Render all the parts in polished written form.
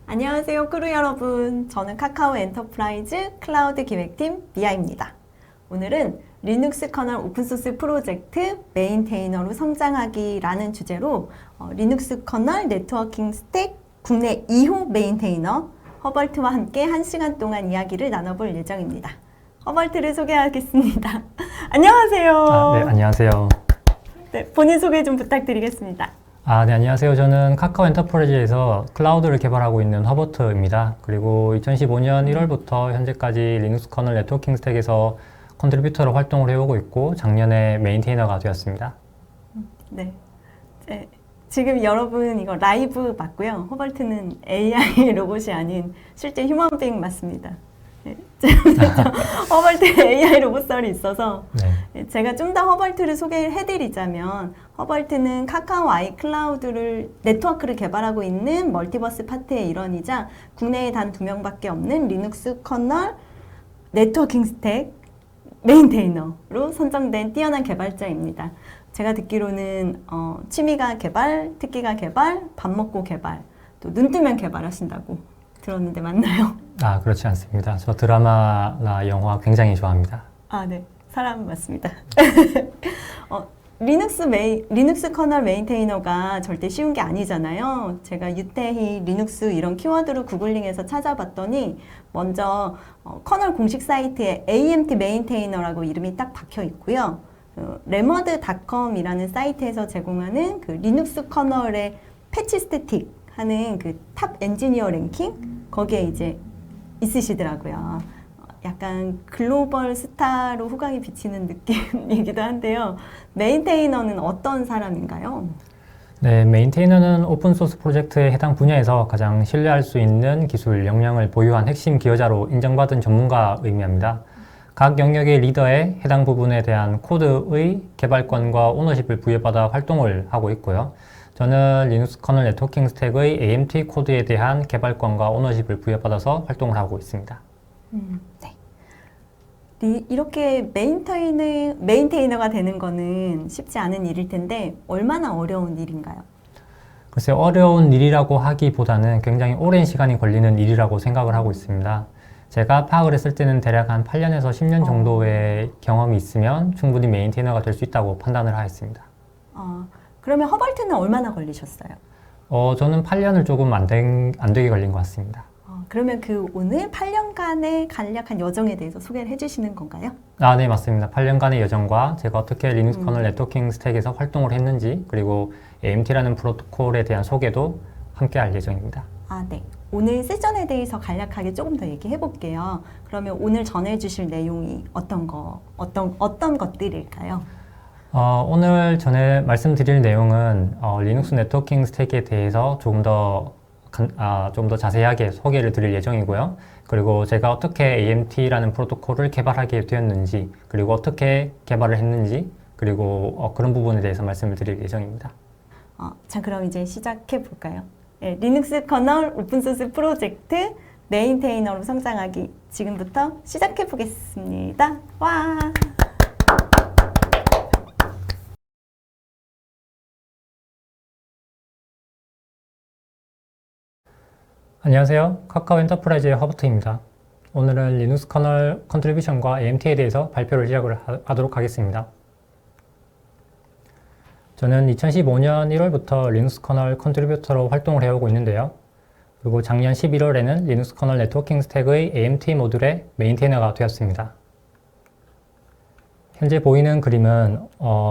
안녕하세요, 크루 여러분. 저는 카카오 엔터프라이즈 클라우드 기획팀 미아입니다. 오늘은 리눅스 커널 오픈소스 프로젝트 메인테이너로 성장하기라는 주제로 리눅스 커널 네트워킹 스택 국내 2호 메인테이너 허벌트와 함께 1시간 동안 이야기를 나눠볼 예정입니다. 허벌트를 소개하겠습니다. 안녕하세요. 네, 안녕하세요. 네, 본인 소개 좀 부탁드리겠습니다. 네, 안녕하세요. 저는 카카오 엔터프라이즈에서 클라우드를 개발하고 있는 허버트입니다. 그리고 2015년 1월부터 현재까지 리눅스 커널 네트워킹 스택에서 컨트리뷰터로 활동을 해오고 있고 작년에 메인테이너가 되었습니다. 네. 지금 여러분 이거 라이브 맞고요. 허벌트는 AI 로봇이 아닌 실제 휴먼빙 맞습니다. 네. 허벌트 AI 로봇설이 있어서 네. 제가 좀 더 허벌트를 소개해드리자면 허벌트는 카카오 아이클라우드를 네트워크를 개발하고 있는 멀티버스 파트의 일원이자 국내에 단 2명밖에 없는 리눅스 커널 네트워킹 스택 메인테이너로 선정된 뛰어난 개발자입니다. 제가 듣기로는 취미가 개발, 특기가 개발, 밥 먹고 개발, 또 눈 뜨면 개발하신다고 들었는데 맞나요? 그렇지 않습니다. 저 드라마나 영화 굉장히 좋아합니다. 네. 사람 맞습니다. 리눅스 커널 메인테이너가 절대 쉬운 게 아니잖아요. 제가 유태희, 리눅스 이런 키워드로 구글링해서 찾아봤더니 먼저 커널 공식 사이트에 AMT 메인테이너라고 이름이 딱 박혀 있고요. 레머드.com이라는 사이트에서 제공하는 그 리눅스 커널의 패치 스태틱 하는 그 탑 엔지니어 랭킹 거기에 이제 있으시더라고요. 약간 글로벌 스타로 후광이 비치는 느낌이기도 한데요. 메인테이너는 어떤 사람인가요? 네, 메인테이너는 오픈소스 프로젝트에 해당 분야에서 가장 신뢰할 수 있는 기술 역량을 보유한 핵심 기여자로 인정받은 전문가 의미합니다. 각 영역의 리더에 해당 부분에 대한 코드의 개발권과 오너십을 부여받아 활동을 하고 있고요. 저는 리눅스 커널 네트워킹 스택의 AMT 코드에 대한 개발권과 오너십을 부여받아서 활동을 하고 있습니다. 네. 이렇게 메인테이너가 되는 거는 쉽지 않은 일일 텐데 얼마나 어려운 일인가요? 글쎄 어려운 일이라고 하기보다는 굉장히 오랜 시간이 걸리는 일이라고 생각을 하고 있습니다. 제가 파악을 했을 때는 대략 한 8년에서 10년 정도의 경험이 있으면 충분히 메인테이너가 될 수 있다고 판단을 하였습니다. 그러면 허벌트는 얼마나 걸리셨어요? 저는 8년을 조금 안 되게 걸린 것 같습니다. 그러면 오늘 8년간의 간략한 여정에 대해서 소개를 해주시는 건가요? 네, 맞습니다. 8년간의 여정과 제가 어떻게 리눅스 커널 네트워킹 스택에서 활동을 했는지 그리고 AMT라는 프로토콜에 대한 소개도 함께 할 예정입니다. 네. 오늘 세션에 대해서 간략하게 조금 더 얘기해 볼게요. 그러면 오늘 전해주실 내용이 어떤 것들일까요? 오늘 전에 말씀드릴 내용은 리눅스 네트워킹 스택에 대해서 조금 더 자세하게 소개를 드릴 예정이고요. 그리고 제가 어떻게 AMT라는 프로토콜을 개발하게 되었는지, 그리고 어떻게 개발을 했는지, 그리고 그런 부분에 대해서 말씀을 드릴 예정입니다. 자, 그럼 이제 시작해 볼까요? 네, 리눅스 커널 오픈소스 프로젝트 메인테이너로 성장하기 지금부터 시작해 보겠습니다. 와! 안녕하세요. 카카오 엔터프라이즈의 허버트입니다. 오늘은 리눅스 커널 컨트리뷰션과 AMT에 대해서 발표를 시작을 하도록 하겠습니다. 저는 2015년 1월부터 리눅스 커널 컨트리뷰터로 활동을 해오고 있는데요. 그리고 작년 11월에는 리눅스 커널 네트워킹 스택의 AMT 모듈의 메인테이너가 되었습니다. 현재 보이는 그림은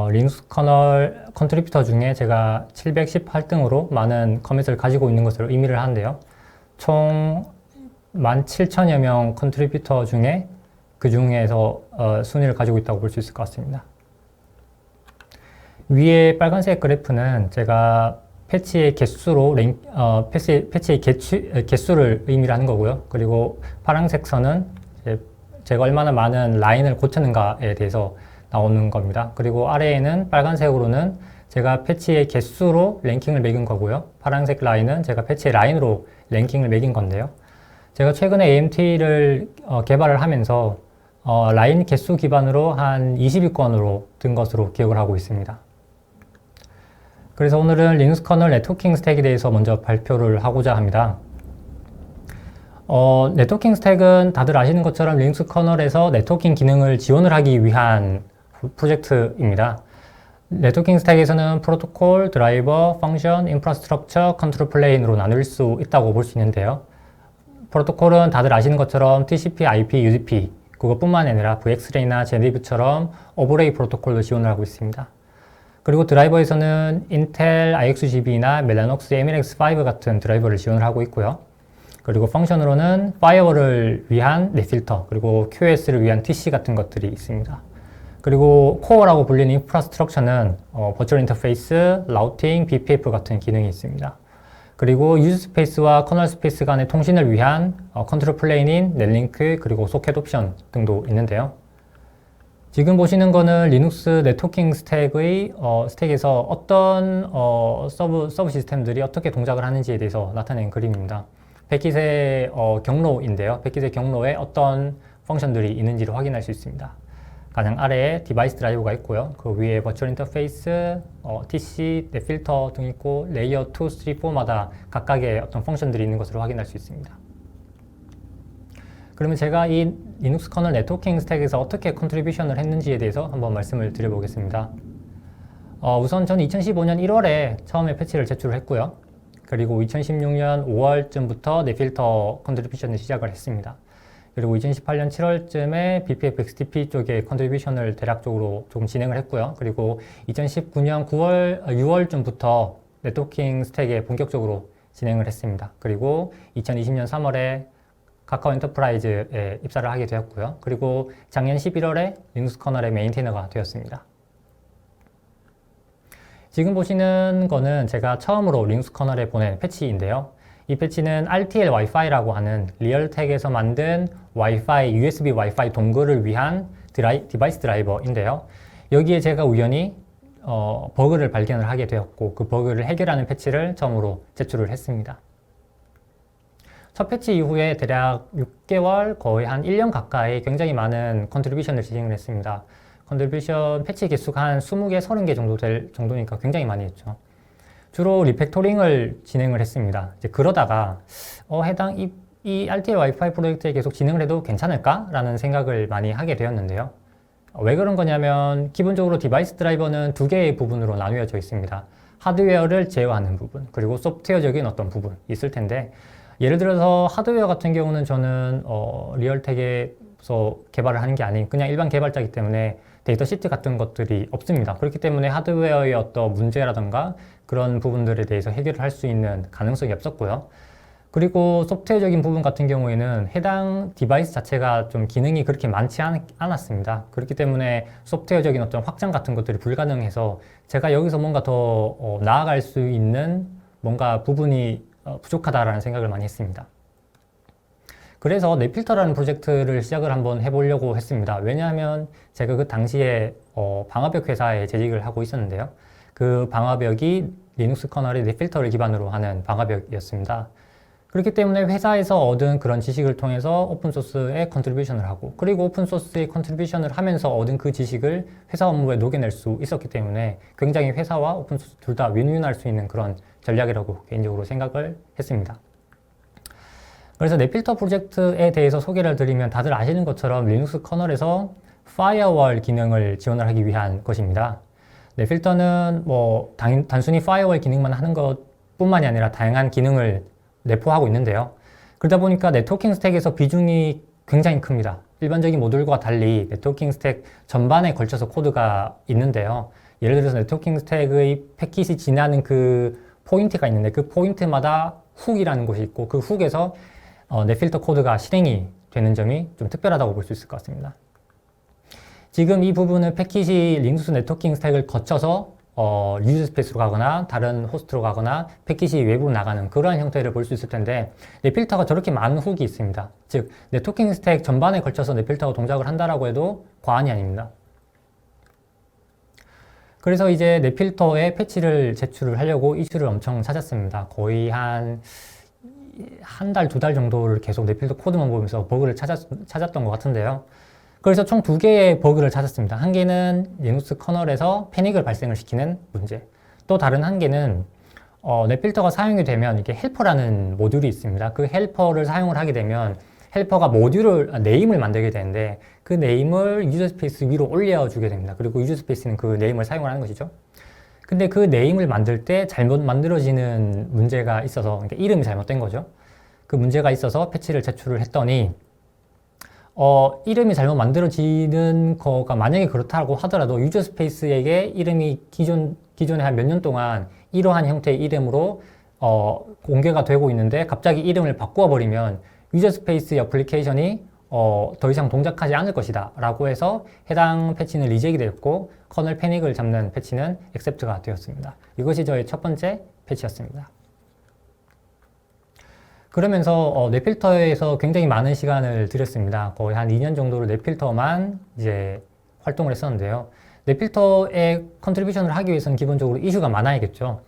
리눅스 커널 컨트리뷰터 중에 제가 718등으로 많은 커밋을 가지고 있는 것으로 의미를 하는데요. 총 17,000여 명 컨트리뷰터 중에 그 중에서 순위를 가지고 있다고 볼 수 있을 것 같습니다. 위에 빨간색 그래프는 제가 패치의 개수로 패치의 개수를 의미를 하는 거고요. 그리고 파란색 선은 제가 얼마나 많은 라인을 고쳤는가에 대해서 나오는 겁니다. 그리고 아래에는 빨간색으로는 제가 패치의 개수로 랭킹을 매긴 거고요. 파란색 라인은 제가 패치의 라인으로 랭킹을 매긴 건데요. 제가 최근에 AMT를 개발을 하면서 라인 개수 기반으로 한 20위권으로 든 것으로 기억을 하고 있습니다. 그래서 오늘은 리눅스 커널 네트워킹 스택에 대해서 먼저 발표를 하고자 합니다. 네트워킹 스택은 다들 아시는 것처럼 리눅스 커널에서 네트워킹 기능을 지원을 하기 위한 프로젝트입니다. 네트워킹 스택에서는 프로토콜, 드라이버, 펑션, 인프라스트럭처, 컨트롤 플레인으로 나눌 수 있다고 볼 수 있는데요. 프로토콜은 다들 아시는 것처럼 TCP, IP, UDP 그것뿐만 아니라 VXLAN이나 제네리브처럼 오버레이 프로토콜도 지원을 하고 있습니다. 그리고 드라이버에서는 인텔 IXGB나 멜라녹스 MLX5 같은 드라이버를 지원을 하고 있고요. 그리고 펑션으로는 파이어월을 위한 넷필터, 그리고 QoS를 위한 TC 같은 것들이 있습니다. 그리고 코어라고 불리는 인프라스트럭처는 버추얼 인터페이스, 라우팅, BPF 같은 기능이 있습니다. 그리고 유즈 스페이스와 커널 스페이스 간의 통신을 위한 컨트롤 플레인인 넷링크, 그리고 소켓 옵션 등도 있는데요. 지금 보시는 거는 리눅스 네트워킹 스택에서 어떤 서브 시스템들이 어떻게 동작을 하는지에 대해서 나타낸 그림입니다. 패킷의 경로인데요. 패킷의 경로에 어떤 펑션들이 있는지를 확인할 수 있습니다. 가장 아래에 디바이스 드라이버가 있고요. 그 위에 버추얼 인터페이스, TC, 넷필터 등 있고 레이어 2, 3, 4마다 각각의 어떤 펑션들이 있는 것으로 확인할 수 있습니다. 그러면 제가 이 리눅스 커널 네트워킹 스택에서 어떻게 컨트리뷰션을 했는지에 대해서 한번 말씀을 드려보겠습니다. 우선 저는 2015년 1월에 처음에 패치를 제출을 했고요. 그리고 2016년 5월쯤부터 넷필터 컨트리뷰션을 시작을 했습니다. 그리고 2018년 7월쯤에 BPF XTP 쪽에 컨트리뷰션을 대략적으로 조금 진행을 했고요. 그리고 2019년 6월쯤부터 네트워킹 스택에 본격적으로 진행을 했습니다. 그리고 2020년 3월에 카카오 엔터프라이즈에 입사를 하게 되었고요. 그리고 작년 11월에 리눅스 커널의 메인테이너가 되었습니다. 지금 보시는 거는 제가 처음으로 리눅스 커널에 보낸 패치인데요. 이 패치는 RTL 와이파이라고 하는 리얼텍에서 만든 와이파이, USB 와이파이 동글을 위한 디바이스 드라이버인데요. 여기에 제가 우연히 버그를 발견을 하게 되었고 그 버그를 해결하는 패치를 처음으로 제출을 했습니다. 첫 패치 이후에 대략 6개월, 거의 한 1년 가까이 굉장히 많은 컨트리뷰션을 진행을 했습니다. 컨트리뷰션 패치 개수가 한 20개, 30개 정도 될 정도니까 굉장히 많이 했죠. 주로 리팩토링을 진행을 했습니다. 이제 그러다가 이 RTL 와이파이 프로젝트에 계속 진행을 해도 괜찮을까? 라는 생각을 많이 하게 되었는데요. 왜 그런 거냐면 기본적으로 디바이스 드라이버는 두 개의 부분으로 나누어져 있습니다. 하드웨어를 제어하는 부분, 그리고 소프트웨어적인 어떤 부분이 있을 텐데 예를 들어서 하드웨어 같은 경우는 저는 리얼텍에서 개발을 하는 게 아닌 그냥 일반 개발자이기 때문에 데이터 시트 같은 것들이 없습니다. 그렇기 때문에 하드웨어의 어떤 문제라던가 그런 부분들에 대해서 해결을 할 수 있는 가능성이 없었고요. 그리고 소프트웨어적인 부분 같은 경우에는 해당 디바이스 자체가 좀 기능이 그렇게 많지 않았습니다. 그렇기 때문에 소프트웨어적인 어떤 확장 같은 것들이 불가능해서 제가 여기서 뭔가 더 나아갈 수 있는 뭔가 부분이 부족하다라는 생각을 많이 했습니다. 그래서 넷필터라는 프로젝트를 시작을 한번 해보려고 했습니다. 왜냐하면 제가 그 당시에 방화벽 회사에 재직을 하고 있었는데요. 그 방화벽이 리눅스 커널의 넷필터를 기반으로 하는 방화벽이었습니다. 그렇기 때문에 회사에서 얻은 그런 지식을 통해서 오픈소스에 컨트리뷰션을 하고 그리고 오픈소스에 컨트리뷰션을 하면서 얻은 그 지식을 회사 업무에 녹여낼 수 있었기 때문에 굉장히 회사와 오픈소스 둘 다 윈윈할 수 있는 그런 전략이라고 개인적으로 생각을 했습니다. 그래서 넷필터 프로젝트에 대해서 소개를 드리면 다들 아시는 것처럼 리눅스 커널에서 파이어월 기능을 지원을 하기 위한 것입니다. 넷필터는 단순히 파이어월 기능만 하는 것뿐만이 아니라 다양한 기능을 내포하고 있는데요. 그러다 보니까 네트워킹 스택에서 비중이 굉장히 큽니다. 일반적인 모듈과 달리 네트워킹 스택 전반에 걸쳐서 코드가 있는데요. 예를 들어서 네트워킹 스택의 패킷이 지나는 그 포인트가 있는데 그 포인트마다 훅이라는 곳이 있고 그 훅에서 넷필터 코드가 실행이 되는 점이 좀 특별하다고 볼 수 있을 것 같습니다. 지금 이 부분은 패킷이 리눅스 네트워킹 스택을 거쳐서 유즈 스페이스로 가거나 다른 호스트로 가거나 패킷이 외부로 나가는 그러한 형태를 볼 수 있을 텐데 넷필터가 저렇게 많은 훅이 있습니다. 즉 네트워킹 스택 전반에 걸쳐서 넷필터가 동작을 한다라고 해도 과언이 아닙니다. 그래서 이제 넷필터에 패치를 제출을 하려고 이슈를 엄청 찾았습니다. 거의 한 달, 2달 정도를 계속 넷필터 코드만 보면서 버그를 찾았던 것 같은데요. 그래서 총 2개의 버그를 찾았습니다. 한 개는 리눅스 커널에서 패닉을 발생을 시키는 문제. 또 다른 한 개는 넷필터가 사용이 되면 이게 헬퍼라는 모듈이 있습니다. 그 헬퍼를 사용을 하게 되면 헬퍼가 네임을 만들게 되는데 그 네임을 유저 스페이스 위로 올려주게 됩니다. 그리고 유저 스페이스는 그 네임을 사용을 하는 것이죠. 근데 그 네임을 만들 때 잘못 만들어지는 문제가 있어서, 그러니까 이름이 잘못된 거죠. 그 문제가 있어서 패치를 제출을 했더니 이름이 잘못 만들어지는 거가 만약에 그렇다고 하더라도 유저 스페이스에게 이름이 기존에 한 몇 년 동안 이러한 형태의 이름으로 공개가 되고 있는데 갑자기 이름을 바꾸어 버리면 유저 스페이스의 어플리케이션이 더 이상 동작하지 않을 것이다 라고 해서 해당 패치는 리젝이 되었고 커널 패닉을 잡는 패치는 액셉트가 되었습니다. 이것이 저의 첫 번째 패치였습니다. 그러면서 넷필터에서 굉장히 많은 시간을 들였습니다. 거의 한 2년 정도를 넷필터만 이제 활동을 했었는데요. 넷필터에 컨트리뷰션을 하기 위해서는 기본적으로 이슈가 많아야겠죠.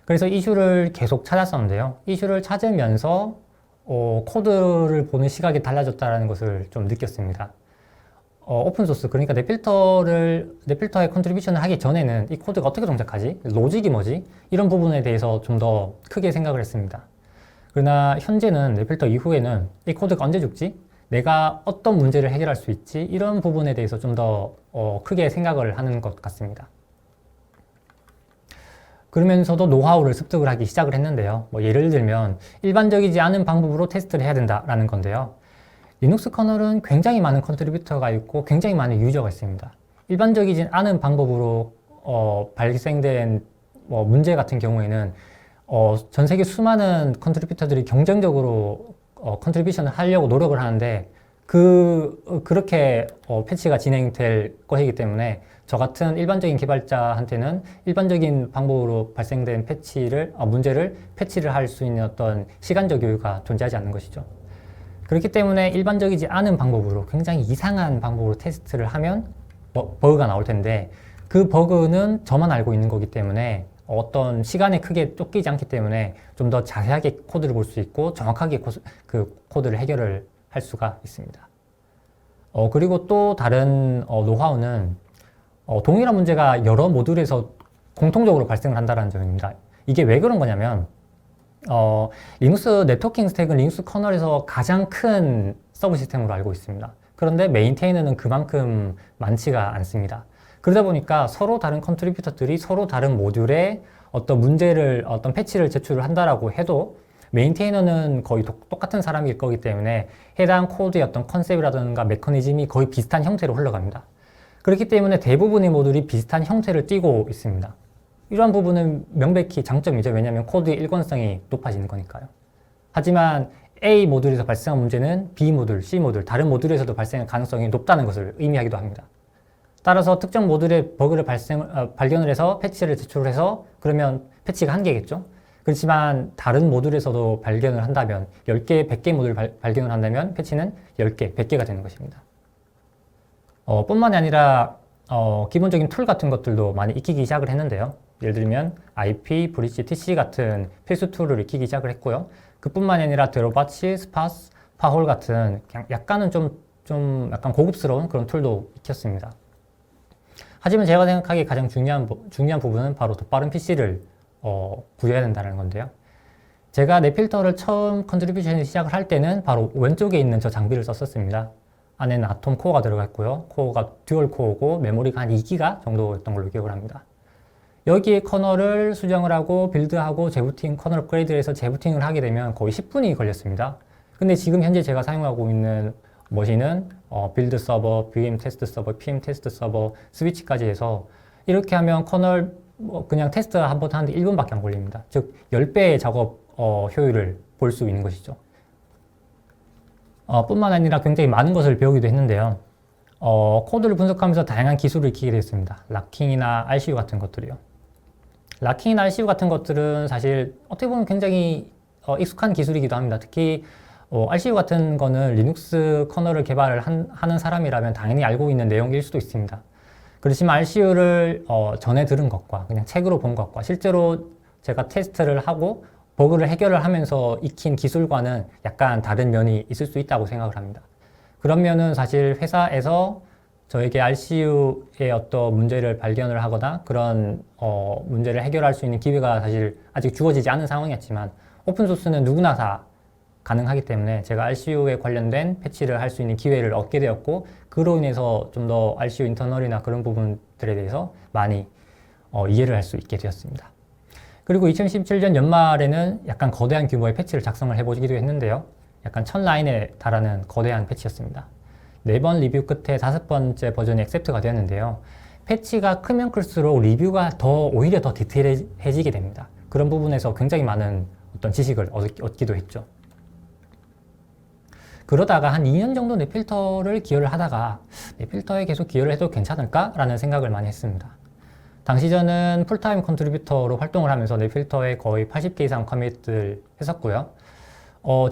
그래서 이슈를 계속 찾았었는데요. 이슈를 찾으면서 코드를 보는 시각이 달라졌다는 것을 좀 느꼈습니다. 오픈소스, 그러니까 넷필터에 컨트리뷰션을 하기 전에는 이 코드가 어떻게 동작하지? 로직이 뭐지? 이런 부분에 대해서 좀 더 크게 생각을 했습니다. 그러나 현재는 넷필터 이후에는 이 코드가 언제 죽지? 내가 어떤 문제를 해결할 수 있지? 이런 부분에 대해서 좀 더 크게 생각을 하는 것 같습니다. 그러면서도 노하우를 습득을 하기 시작을 했는데요. 예를 들면 일반적이지 않은 방법으로 테스트를 해야 된다라는 건데요. 리눅스 커널은 굉장히 많은 컨트리뷰터가 있고 굉장히 많은 유저가 있습니다. 일반적이지 않은 방법으로 발생된 문제 같은 경우에는 전 세계 수많은 컨트리뷰터들이 경쟁적으로 컨트리뷰션을 하려고 노력을 하는데 그렇게 패치가 진행될 것이기 때문에 저 같은 일반적인 개발자한테는 일반적인 방법으로 발생된 문제를 패치를 할 수 있는 어떤 시간적 여유가 존재하지 않는 것이죠. 그렇기 때문에 일반적이지 않은 방법으로 굉장히 이상한 방법으로 테스트를 하면 버그가 나올 텐데 그 버그는 저만 알고 있는 거기 때문에 어떤 시간에 크게 쫓기지 않기 때문에 좀 더 자세하게 코드를 볼 수 있고 정확하게 그 코드를 해결을 할 수가 있습니다. 그리고 또 다른 노하우는 동일한 문제가 여러 모듈에서 공통적으로 발생을 한다는 점입니다. 이게 왜 그런 거냐면 리눅스 네트워킹 스택은 리눅스 커널에서 가장 큰 서브 시스템으로 알고 있습니다. 그런데 메인테이너는 그만큼 많지가 않습니다. 그러다 보니까 서로 다른 컨트리뷰터들이 서로 다른 모듈에 어떤 패치를 제출을 한다라고 해도 메인테이너는 거의 똑같은 사람일 거기 때문에 해당 코드의 어떤 컨셉이라든가 메커니즘이 거의 비슷한 형태로 흘러갑니다. 그렇기 때문에 대부분의 모듈이 비슷한 형태를 띠고 있습니다. 이러한 부분은 명백히 장점이죠. 왜냐하면 코드의 일관성이 높아지는 거니까요. 하지만 A 모듈에서 발생한 문제는 B 모듈, C 모듈, 다른 모듈에서도 발생할 가능성이 높다는 것을 의미하기도 합니다. 따라서 특정 모듈의 버그를 발견을 해서 패치를 제출을 해서 그러면 패치가 한 개겠죠. 그렇지만 다른 모듈에서도 발견을 한다면 10개, 100개 모듈 발견을 한다면 패치는 10개, 100개가 되는 것입니다. 뿐만이 아니라 기본적인 툴 같은 것들도 많이 익히기 시작을 했는데요. 예를 들면 IP, 브릿지, TC 같은 필수 툴을 익히기 시작을 했고요. 그뿐만이 아니라 드롭바치, 스파스, 파홀 같은 약간은 약간 고급스러운 그런 툴도 익혔습니다. 하지만 제가 생각하기에 가장 중요한 부분은 바로 더 빠른 PC를 부여해야 된다는 건데요. 제가 넷필터를 처음 컨트리뷰션을 시작을 할 때는 바로 왼쪽에 있는 저 장비를 썼었습니다. 안에는 아톰 코어가 들어가 있고요. 코어가 듀얼 코어고 메모리가 한 2기가 정도였던 걸로 기억을 합니다. 여기에 커널을 수정을 하고 빌드하고 커널 업그레이드를 해서 재부팅을 하게 되면 거의 10분이 걸렸습니다. 근데 지금 현재 제가 사용하고 있는 머신은 빌드 서버, VM 테스트 서버, PM 테스트 서버, 스위치까지 해서 이렇게 하면 커널 그냥 테스트 한 번 하는데 1분밖에 안 걸립니다. 즉 10배의 작업 효율을 볼 수 있는 것이죠. 뿐만 아니라 굉장히 많은 것을 배우기도 했는데요. 코드를 분석하면서 다양한 기술을 익히게 됐습니다. 락킹이나 RCU 같은 것들이요. 락킹이나 RCU 같은 것들은 사실 어떻게 보면 굉장히 익숙한 기술이기도 합니다. 특히 RCU 같은 거는 리눅스 커널을 개발을 하는 사람이라면 당연히 알고 있는 내용일 수도 있습니다. 그렇지만 RCU를 전에 들은 것과 그냥 책으로 본 것과 실제로 제가 테스트를 하고 버그를 해결을 하면서 익힌 기술과는 약간 다른 면이 있을 수 있다고 생각을 합니다. 그런 면은 사실 회사에서 저에게 RCU의 어떤 문제를 발견을 하거나 그런 문제를 해결할 수 있는 기회가 사실 아직 주어지지 않은 상황이었지만 오픈소스는 누구나 다 가능하기 때문에 제가 RCU에 관련된 패치를 할 수 있는 기회를 얻게 되었고 그로 인해서 좀 더 RCU 인터널이나 그런 부분들에 대해서 많이 이해를 할 수 있게 되었습니다. 그리고 2017년 연말에는 약간 거대한 규모의 패치를 작성을 해보기도 했는데요. 약간 1000라인에 달하는 거대한 패치였습니다. 4번 리뷰 끝에 5번째 버전이 액셉트가 되었는데요. 패치가 크면 클수록 리뷰가 오히려 더 디테일해지게 됩니다. 그런 부분에서 굉장히 많은 어떤 지식을 얻기도 했죠. 그러다가 한 2년 정도 넷필터를 기여를 하다가 넷필터에 계속 기여를 해도 괜찮을까라는 생각을 많이 했습니다. 당시 저는 풀타임 컨트리뷰터로 활동을 하면서 넷필터에 거의 80개 이상 커밋을 했었고요.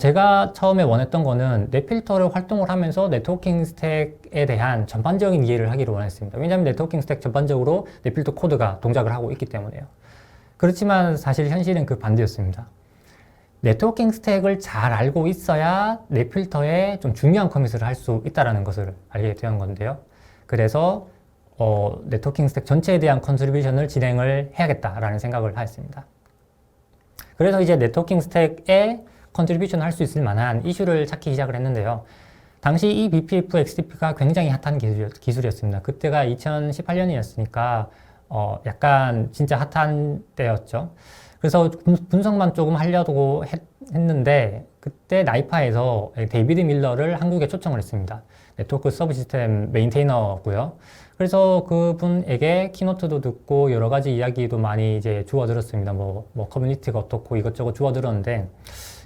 제가 처음에 원했던 거는 넷필터를 활동을 하면서 네트워킹 스택에 대한 전반적인 이해를 하기를 원했습니다. 왜냐하면 네트워킹 스택 전반적으로 넷필터 코드가 동작을 하고 있기 때문에요. 그렇지만 사실 현실은 그 반대였습니다. 네트워킹 스택을 잘 알고 있어야 넷필터에 좀 중요한 커밋을 할 수 있다는 것을 알게 된 건데요. 그래서 네트워킹 스택 전체에 대한 컨트리뷰션을 진행을 해야겠다라는 생각을 하였습니다. 그래서 이제 네트워킹 스택에 컨트리뷰션 할 수 있을 만한 이슈를 찾기 시작을 했는데요. 당시 이 BPF XDP가 굉장히 핫한 기술이었습니다. 그때가 2018년이었으니까 약간 진짜 핫한 때였죠. 그래서 분석만 조금 하려고 했는데 그때 나이파에서 데이비드 밀러를 한국에 초청을 했습니다. 네트워크 서브 시스템 메인테이너고요. 그래서 그분에게 키노트도 듣고 여러 가지 이야기도 많이 이제 주워 들었습니다. 뭐 커뮤니티가 어떻고 이것저것 주워 들었는데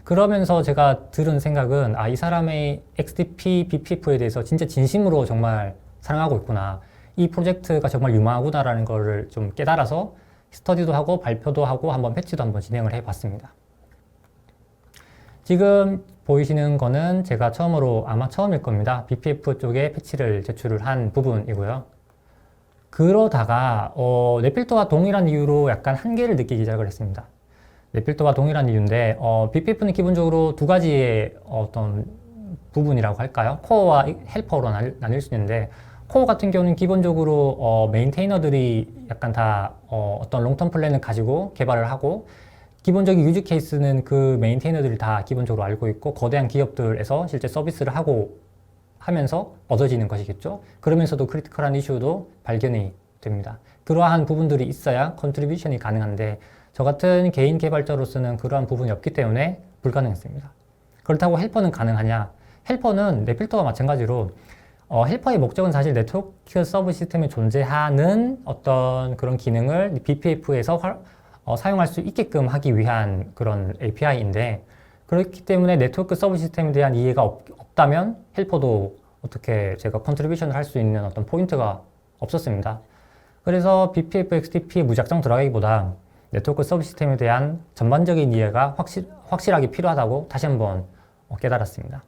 그러면서 제가 들은 생각은 이 사람의 XDP, BPF에 대해서 진짜 진심으로 정말 사랑하고 있구나. 이 프로젝트가 정말 유망하구나라는 거를 좀 깨달아서 스터디도 하고 발표도 하고 한번 패치도 한번 진행을 해봤습니다. 지금 보이시는 거는 제가 아마 처음일 겁니다. BPF 쪽에 패치를 제출을 한 부분이고요. 그러다가 넷필터와 동일한 이유로 약간 한계를 느끼기 시작을 했습니다. 넷필터와 동일한 이유인데 BPF는 기본적으로 두 가지의 어떤 부분이라고 할까요? 코어와 헬퍼로 나뉠 수 있는데 코어 같은 경우는 기본적으로 메인테이너들이 약간 다 어떤 롱텀 플랜을 가지고 개발을 하고 기본적인 유즈 케이스는 그 메인테이너들이 다 기본적으로 알고 있고 거대한 기업들에서 실제 서비스를 하면서 얻어지는 것이겠죠. 그러면서도 크리티컬한 이슈도 발견이 됩니다. 그러한 부분들이 있어야 컨트리뷰션이 가능한데 저 같은 개인 개발자로서는 그러한 부분이 없기 때문에 불가능했습니다. 그렇다고 헬퍼는 가능하냐? 헬퍼는 넷필터와 마찬가지로 헬퍼의 목적은 사실 네트워크 서브 시스템에 존재하는 어떤 그런 기능을 BPF에서 사용할 수 있게끔 하기 위한 그런 API인데 그렇기 때문에 네트워크 서브 시스템에 대한 이해가 없다면 헬퍼도 어떻게 제가 컨트리뷰션을 할 수 있는 어떤 포인트가 없었습니다. 그래서 BPF XDP 무작정 들어가기보다 네트워크 서브 시스템에 대한 전반적인 이해가 확실하게 필요하다고 다시 한번 깨달았습니다.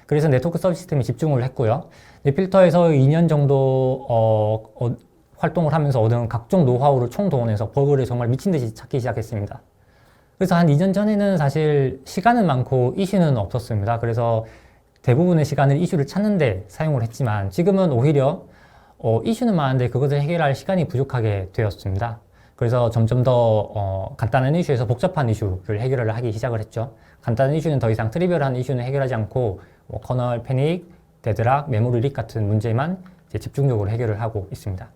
그래서 네트워크 서브 시스템에 집중을 했고요. 넷필터에서 2년 정도 활동을 하면서 얻은 각종 노하우를 총동원해서 버그를 정말 미친 듯이 찾기 시작했습니다. 그래서 한 2년 전에는 사실 시간은 많고 이슈는 없었습니다. 그래서 대부분의 시간을 이슈를 찾는데 사용을 했지만 지금은 오히려 이슈는 많은데 그것을 해결할 시간이 부족하게 되었습니다. 그래서 점점 더 간단한 이슈에서 복잡한 이슈를 해결을 하기 시작을 했죠. 간단한 이슈는 더 이상 트리비얼한 이슈는 해결하지 않고 커널 패닉, 데드락, 메모리 릭 같은 문제만 이제 집중적으로 해결을 하고 있습니다.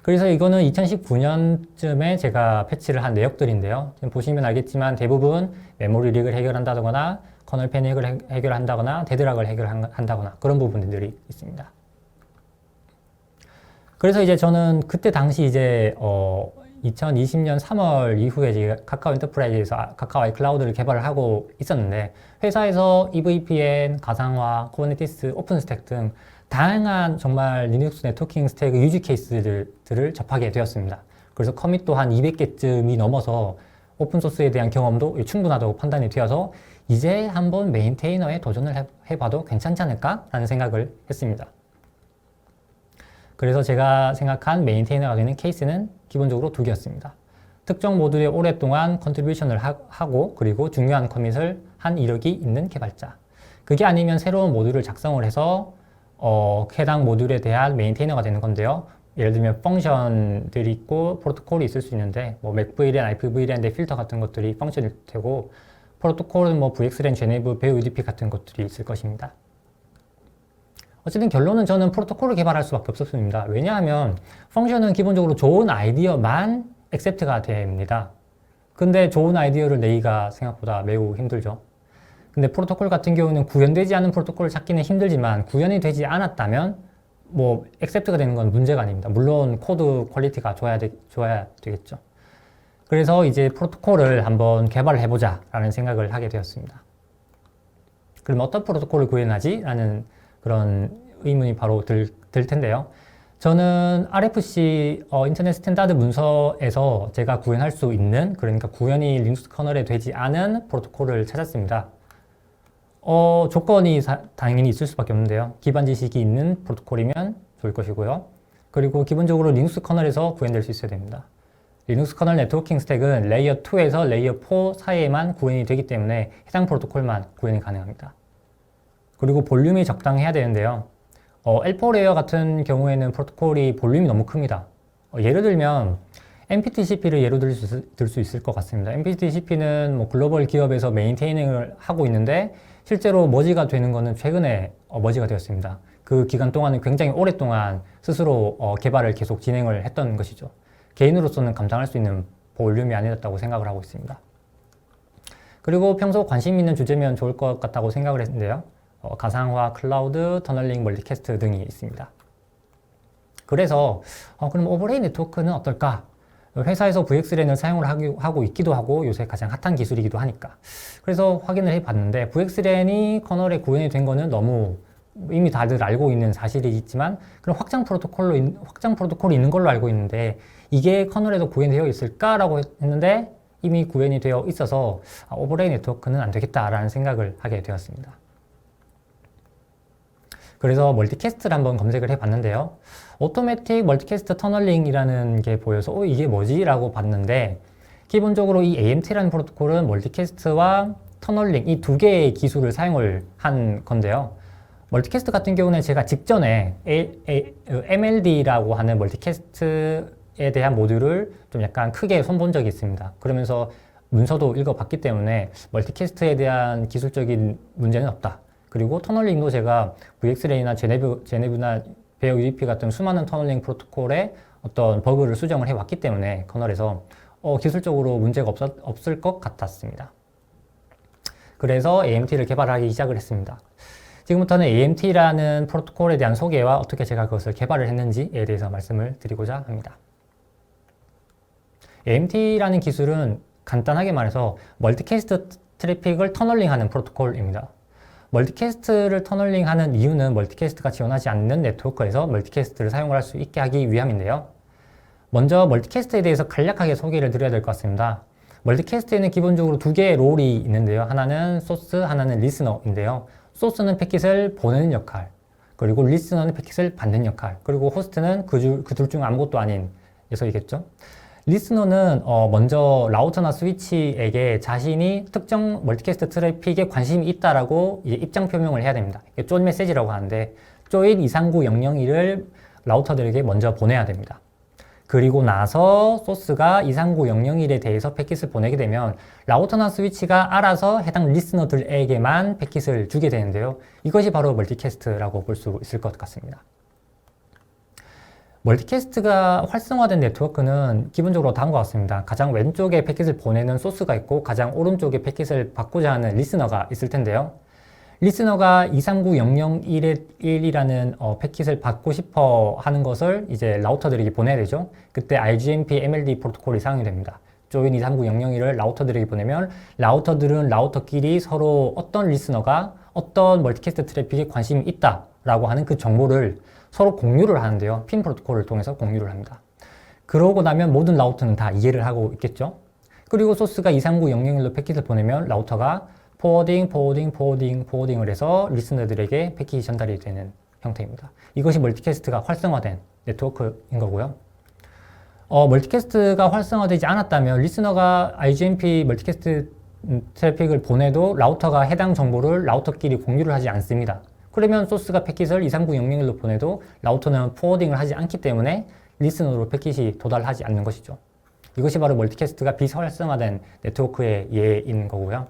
그래서 이거는 2019년쯤에 제가 패치를 한 내역들인데요. 지금 보시면 알겠지만 대부분 메모리 릭을 해결한다거나 커널 패닉을 해결한다거나 데드락을 해결한다거나 그런 부분들이 있습니다. 그래서 이제 저는 그때 당시 이제 2020년 3월 이후에 이제 카카오 엔터프라이즈에서 카카오 아이 클라우드를 개발을 하고 있었는데 회사에서 EVPN, 가상화, 쿠버네티스, 오픈스택 등 다양한 정말 리눅스 네트워킹 스택 유즈 케이스들을 접하게 되었습니다. 그래서 커밋도 한 200개쯤이 넘어서 오픈소스에 대한 경험도 충분하다고 판단이 되어서 이제 한번 메인테이너에 도전을 해봐도 괜찮지 않을까라는 생각을 했습니다. 그래서 제가 생각한 메인테이너가 되는 케이스는 기본적으로 두 개였습니다. 특정 모듈에 오랫동안 컨트리뷰션을 하고 그리고 중요한 커밋을 한 이력이 있는 개발자. 그게 아니면 새로운 모듈을 작성을 해서 해당 모듈에 대한 메인테이너가 되는 건데요. 예를 들면 펑션들이 있고 프로토콜이 있을 수 있는데 뭐 맥VLAN, IPVLAN 필터 같은 것들이 펑션일 테고 프로토콜은 뭐 VXLAN, 제네브, 배우 UDP 같은 것들이 있을 것입니다. 어쨌든 결론은 저는 프로토콜을 개발할 수밖에 없었습니다. 왜냐하면 펑션은 기본적으로 좋은 아이디어만 액셉트가 됩니다. 근데 좋은 아이디어를 내기가 생각보다 매우 힘들죠. 근데 프로토콜 같은 경우는 구현되지 않은 프로토콜을 찾기는 힘들지만 구현이 되지 않았다면 뭐 액셉트가 되는 건 문제가 아닙니다. 물론 코드 퀄리티가 좋아야 되겠죠. 그래서 이제 프로토콜을 한번 개발을 해보자 라는 생각을 하게 되었습니다. 그럼 어떤 프로토콜을 구현하지? 라는 그런 의문이 바로 들 텐데요. 저는 RFC 인터넷 스탠다드 문서에서 제가 구현할 수 있는, 그러니까 구현이 리눅스 커널에 되지 않은 프로토콜을 찾았습니다. 조건이 당연히 있을 수밖에 없는데요. 기반 지식이 있는 프로토콜이면 좋을 것이고요. 그리고 기본적으로 리눅스 커널에서 구현될 수 있어야 됩니다. 리눅스 커널 네트워킹 스택은 레이어 2에서 레이어 4 사이에만 구현이 되기 때문에 해당 프로토콜만 구현이 가능합니다. 그리고 볼륨이 적당해야 되는데요. L4 레이어 같은 경우에는 프로토콜이 볼륨이 너무 큽니다. 예를 들면 MPTCP를 예로 들 수 있을 것 같습니다. MPTCP는 뭐 글로벌 기업에서 메인테이닝을 하고 있는데 실제로 머지가 되는 것은 최근에 머지가 되었습니다. 그 기간 동안은 굉장히 오랫동안 스스로 개발을 계속 진행을 했던 것이죠. 개인으로서는 감당할 수 있는 볼륨이 아니었다고 생각을 하고 있습니다. 그리고 평소 관심 있는 주제면 좋을 것 같다고 생각을 했는데요. 가상화, 클라우드, 터널링, 멀티캐스트 등이 있습니다. 그래서 그럼 오버레이 네트워크는 어떨까? 회사에서 VXLAN을 사용을 하고 있기도 하고 요새 가장 핫한 기술이기도 하니까. 그래서 확인을 해봤는데 VXLAN이 커널에 구현이 된 거는 너무 이미 다들 알고 있는 사실이지만 그럼 확장 프로토콜이 있는 걸로 알고 있는데 이게 커널에도 구현되어 있을까라고 했는데 이미 구현이 되어 있어서 오버레이 네트워크는 안 되겠다라는 생각을 하게 되었습니다. 그래서 멀티캐스트를 한번 검색을 해봤는데요. 오토매틱 멀티캐스트 터널링이라는 게 보여서 이게 뭐지? 라고 봤는데 기본적으로 이 AMT라는 프로토콜은 멀티캐스트와 터널링 이 두 개의 기술을 사용을 한 건데요. 멀티캐스트 같은 경우는 제가 직전에 MLD라고 하는 멀티캐스트에 대한 모듈을 좀 약간 크게 손본 적이 있습니다. 그러면서 문서도 읽어봤기 때문에 멀티캐스트에 대한 기술적인 문제는 없다. 그리고 터널링도 제가 VXLAN이나 제네브나 배우 UDP 같은 수많은 터널링 프로토콜에 어떤 버그를 수정을 해왔기 때문에 커널에서 기술적으로 문제가 없을 것 같았습니다. 그래서 AMT를 개발하기 시작을 했습니다. 지금부터는 AMT라는 프로토콜에 대한 소개와 어떻게 제가 그것을 개발을 했는지에 대해서 말씀을 드리고자 합니다. AMT라는 기술은 간단하게 말해서 멀티캐스트 트래픽을 터널링하는 프로토콜입니다. 멀티캐스트를 터널링하는 이유는 멀티캐스트가 지원하지 않는 네트워크에서 멀티캐스트를 사용할 수 있게 하기 위함인데요. 먼저 멀티캐스트에 대해서 간략하게 소개를 드려야 될 것 같습니다. 멀티캐스트에는 기본적으로 두 개의 롤이 있는데요. 하나는 소스, 하나는 리스너인데요. 소스는 패킷을 보내는 역할, 그리고 리스너는 패킷을 받는 역할, 그리고 호스트는 그 둘 중 아무것도 아닌 녀석이겠죠. 리스너는 먼저 라우터나 스위치에게 자신이 특정 멀티캐스트 트래픽에 관심이 있다라고 이제 입장 표명을 해야 됩니다. 이게 조인 메시지라고 하는데 조인 239.001을 라우터들에게 먼저 보내야 됩니다. 그리고 나서 소스가 239.001에 대해서 패킷을 보내게 되면 라우터나 스위치가 알아서 해당 리스너들에게만 패킷을 주게 되는데요. 이것이 바로 멀티캐스트라고 볼 수 있을 것 같습니다. 멀티캐스트가 활성화된 네트워크는 기본적으로 다음과 같습니다. 가장 왼쪽에 패킷을 보내는 소스가 있고 가장 오른쪽에 패킷을 받고자 하는 리스너가 있을 텐데요. 리스너가 239.001이라는 패킷을 받고 싶어 하는 것을 이제 라우터들에게 보내야 되죠. 그때 RGMP MLD 프로토콜이 사용이 됩니다. 조인 239.001을 라우터들에게 보내면 라우터들은 라우터끼리 서로 어떤 리스너가 어떤 멀티캐스트 트래픽에 관심이 있다라고 하는 그 정보를 서로 공유를 하는데요. 핀 프로토콜을 통해서 공유를 합니다. 그러고 나면 모든 라우터는 다 이해를 하고 있겠죠. 그리고 소스가 239.001로 패킷을 보내면 라우터가 포워딩을 해서 리스너들에게 패킷이 전달이 되는 형태입니다. 이것이 멀티캐스트가 활성화된 네트워크인 거고요. 멀티캐스트가 활성화되지 않았다면 리스너가 IGMP 멀티캐스트 트래픽을 보내도 라우터가 해당 정보를 라우터끼리 공유를 하지 않습니다. 그러면 소스가 패킷을 23900일로 보내도 라우터는 포워딩을 하지 않기 때문에 리스너로 패킷이 도달하지 않는 것이죠. 이것이 바로 멀티캐스트가 비활성화된 네트워크의 예인 거고요.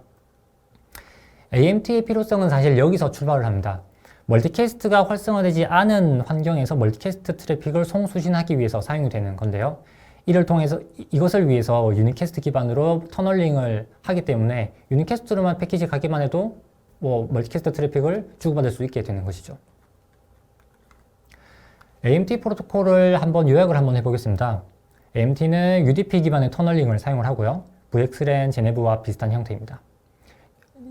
AMT의 필요성은 사실 여기서 출발을 합니다. 멀티캐스트가 활성화되지 않은 환경에서 멀티캐스트 트래픽을 송수신하기 위해서 사용이 되는 건데요. 이것을 위해서 유니캐스트 기반으로 터널링을 하기 때문에 유니캐스트로만 패키지 가기만 해도 멀티캐스트 트래픽을 주고받을 수 있게 되는 것이죠. AMT 프로토콜을 요약을 한번 해보겠습니다. AMT는 UDP 기반의 터널링을 사용을 하고요. VXLAN 제네브와 비슷한 형태입니다.